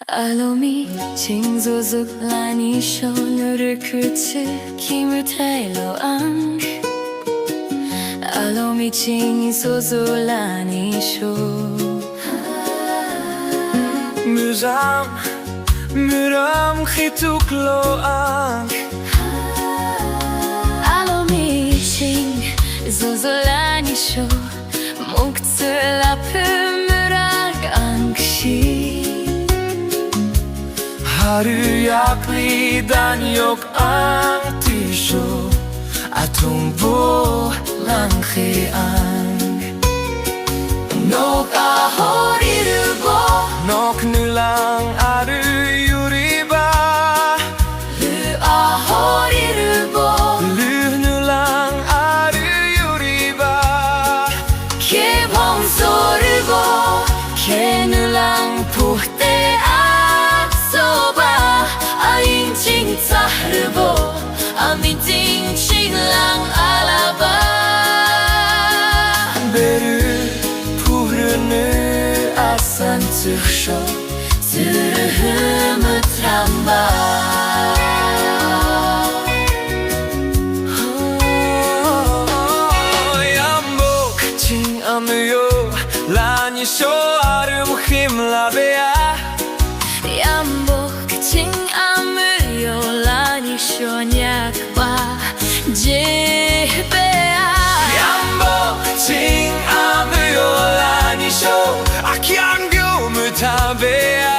알로미 징조족 라니쇼 누를 그치 김을 테일러앙 알로미 징소조 라니쇼 Müram khituk lo ang 알로미 징소조 라니쇼 목줄 앞을 mürak ang시 Haruyak dan yok ang tisho Atong bo lang khiang Nok ahorirugo Nok nulang aru yuriba Lu ahorirugo Lu nulang aru yuriba Ke bomsorugo Ke nulang puhte aksoba Aing ching tsahrubo Amin ting ching lang alaba Beru puhrunu asan tsuksho Sürühümü tramba Yambok ching amyo Lani sho arum khimla bea Yambok ching amyo Lani sho nyakwa jebea Yambok ching amyo Lani sho akyang gyo mutabea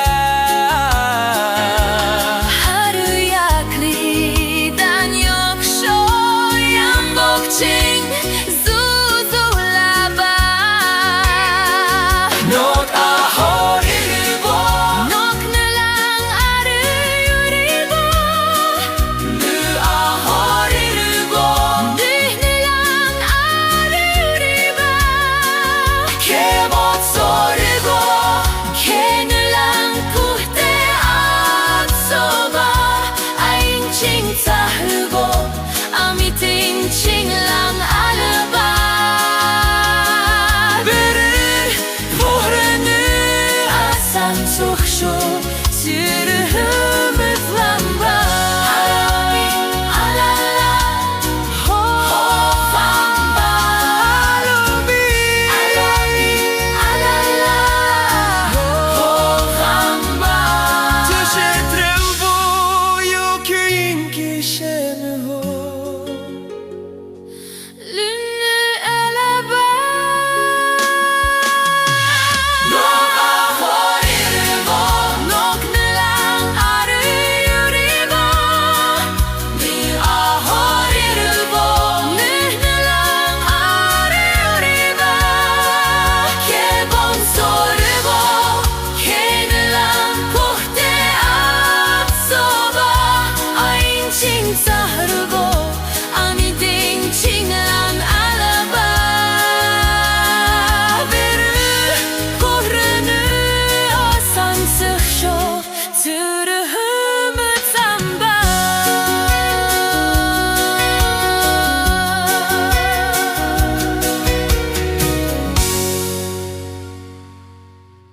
하루야클리 단역쇼 양복칭 수솔라바 Not ahorirubo 녹늘랑 아르유리고 Lu ahorirubo 느늘랑 아르유리바 Kemot 소르고 개늘랑 puhte aksoba 아잉칭 짜흐고 아미팅 칭랑 알바 Beru puhrunu 아산 속쇼 스르흐